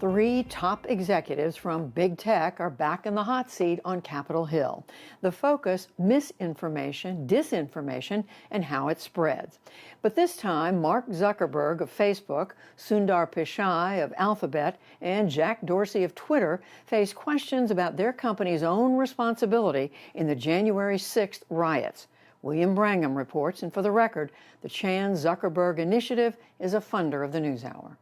Three top executives from big tech are back in the hot seat on Capitol Hill. The focus, misinformation, disinformation, and how it spreads. But this time, Mark Zuckerberg of Facebook, Sundar Pichai of Alphabet, and Jack Dorsey of Twitter face questions about their company's own responsibility in the January 6th riots. William Brangham reports, and for the record, the Chan Zuckerberg Initiative is a funder of the NewsHour.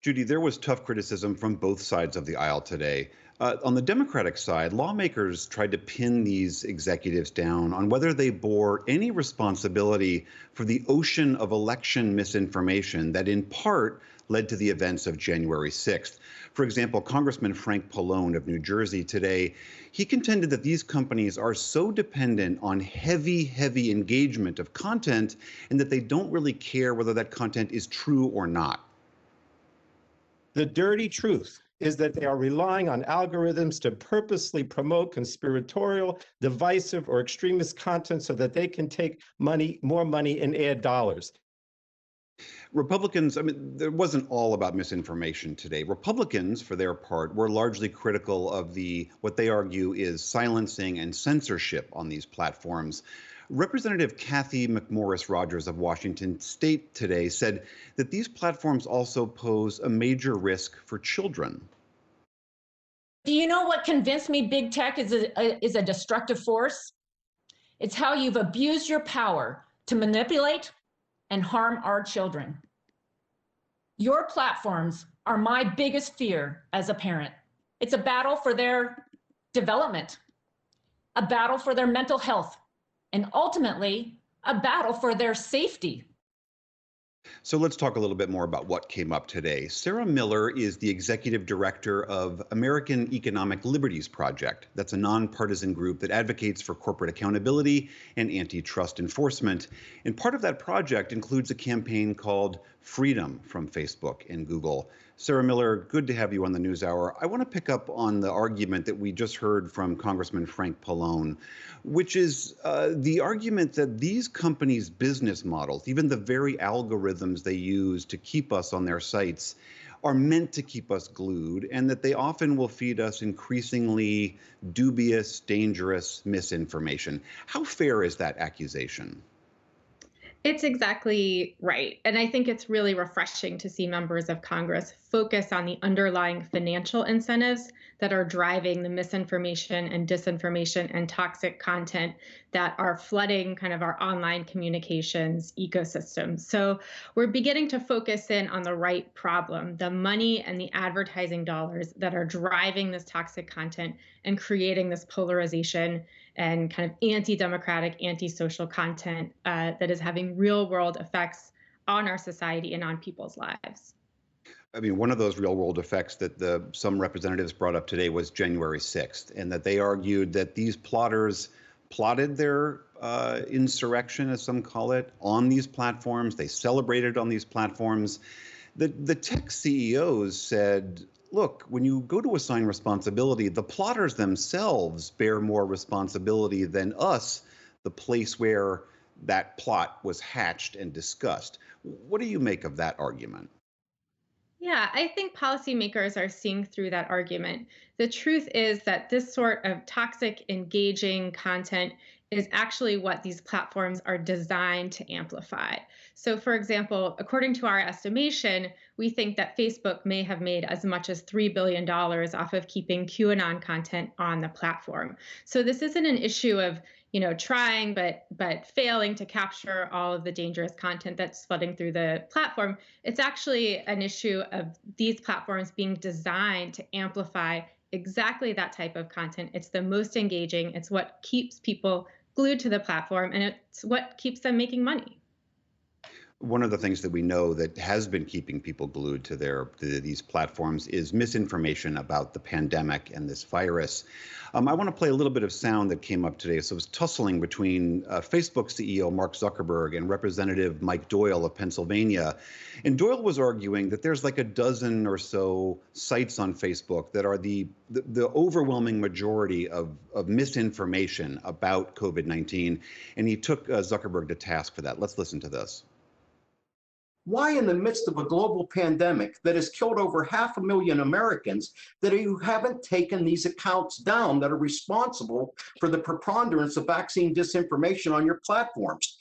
Judy, there was tough criticism from both sides of the aisle today. On the Democratic side, lawmakers tried to pin these executives down on whether they bore any responsibility for the ocean of election misinformation that in part led to the events of January 6th. For example, Congressman Frank Pallone of New Jersey today, he contended that these companies are so dependent on heavy engagement of content and that they don't really care whether that content is true or not. The dirty truth is that they are relying on algorithms to purposely promote conspiratorial, divisive, or extremist content so that they can take more money and ad dollars. Republicans, there wasn't all about misinformation today. Republicans, for their part, were largely critical of what they argue is silencing and censorship on these platforms. Representative Cathy McMorris Rodgers of Washington State today said that these platforms also pose a major risk for children. Do you know what convinced me big tech is a destructive force? It's how you've abused your power to manipulate and harm our children. Your platforms are my biggest fear as a parent. It's a battle for their development, a battle for their mental health, and ultimately a battle for their safety. So let's talk a little bit more about what came up today. Sarah Miller is the executive director of American Economic Liberties Project. That's a nonpartisan group that advocates for corporate accountability and antitrust enforcement. And part of that project includes a campaign called Freedom from Facebook and Google. Sarah Miller, good to have you on the NewsHour. I want to pick up on the argument that we just heard from Congressman Frank Pallone, which is the argument that these companies' business models, even the very algorithms they use to keep us on their sites, are meant to keep us glued, and that they often will feed us increasingly dubious, dangerous misinformation. How fair is that accusation? It's exactly right. And I think it's really refreshing to see members of Congress focus on the underlying financial incentives that are driving the misinformation and disinformation and toxic content that are flooding kind of our online communications ecosystem. So we're beginning to focus in on the right problem, the money and the advertising dollars that are driving this toxic content and creating this polarization and kind of anti-democratic, anti-social content that is having real-world effects on our society and on people's lives. One of those real-world effects that some representatives brought up today was January 6th, and that they argued that these plotters plotted their insurrection, as some call it, on these platforms. They celebrated on these platforms. The tech CEOs said, look, when you go to assign responsibility, the plotters themselves bear more responsibility than us, the place where that plot was hatched and discussed. What do you make of that argument? Yeah, I think policymakers are seeing through that argument. The truth is that this sort of toxic, engaging content is actually what these platforms are designed to amplify. So, for example, according to our estimation, we think that Facebook may have made as much as $3 billion off of keeping QAnon content on the platform. So this isn't an issue of trying but failing to capture all of the dangerous content that's flooding through the platform. It's actually an issue of these platforms being designed to amplify exactly that type of content. It's the most engaging. It's what keeps people glued to the platform, and it's what keeps them making money. One of the things that we know that has been keeping people glued to these platforms is misinformation about the pandemic and this virus. I want to play a little bit of sound that came up today. So it was tussling between Facebook CEO Mark Zuckerberg and Representative Mike Doyle of Pennsylvania. And Doyle was arguing that there's like a dozen or so sites on Facebook that are the overwhelming majority of misinformation about COVID-19. And he took Zuckerberg to task for that. Let's listen to this. Why in the midst of a global pandemic that has killed over 500,000 Americans that you haven't taken these accounts down that are responsible for the preponderance of vaccine disinformation on your platforms?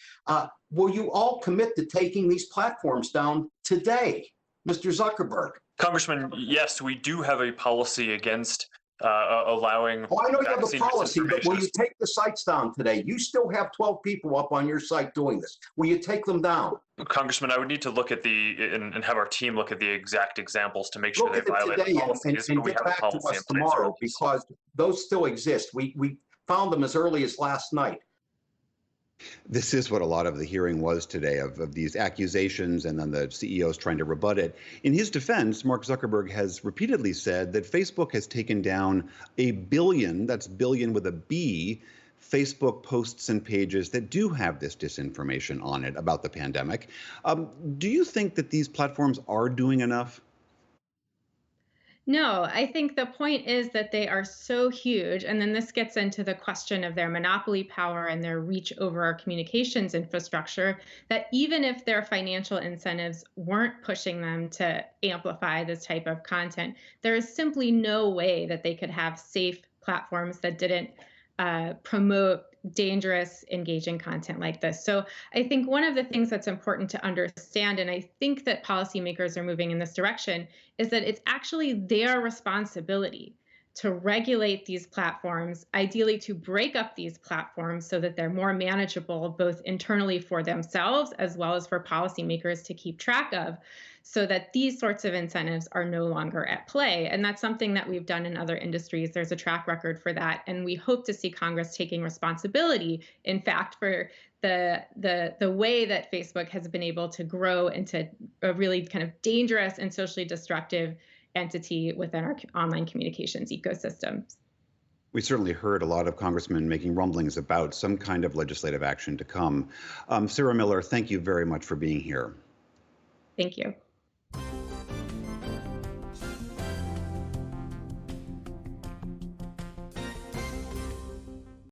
Will you all commit to taking these platforms down today, Mr. Zuckerberg? Congressman, yes, we do have a policy against allowing. Oh, I know you have a vaccine policy, but will disinformation. you take the sites down today? You still have 12 people up on your site doing this. Will you take them down? Congressman, I would need to look at and have our team look at the exact examples to make sure Look they at it violate today the policies. and but we get have a back to policy in us place tomorrow for this. because those still exist. We found them as early as last night. This is what a lot of the hearing was today of these accusations and then the CEOs trying to rebut it. In his defense, Mark Zuckerberg has repeatedly said that Facebook has taken down 1 billion, that's billion with a B, Facebook posts and pages that do have this disinformation on it about the pandemic. Do you think that these platforms are doing enough? No, I think the point is that they are so huge. And then this gets into the question of their monopoly power and their reach over our communications infrastructure, that even if their financial incentives weren't pushing them to amplify this type of content, there is simply no way that they could have safe platforms that didn't promote dangerous, engaging content like this. So I think one of the things that's important to understand, and I think that policymakers are moving in this direction, is that it's actually their responsibility to regulate these platforms, ideally to break up these platforms so that they're more manageable, both internally for themselves as well as for policymakers to keep track of, so that these sorts of incentives are no longer at play. And that's something that we've done in other industries. There's a track record for that. And we hope to see Congress taking responsibility, in fact, for the way that Facebook has been able to grow into a really kind of dangerous and socially destructive entity within our online communications ecosystem. We certainly heard a lot of congressmen making rumblings about some kind of legislative action to come. Sarah Miller, thank you very much for being here. Thank you.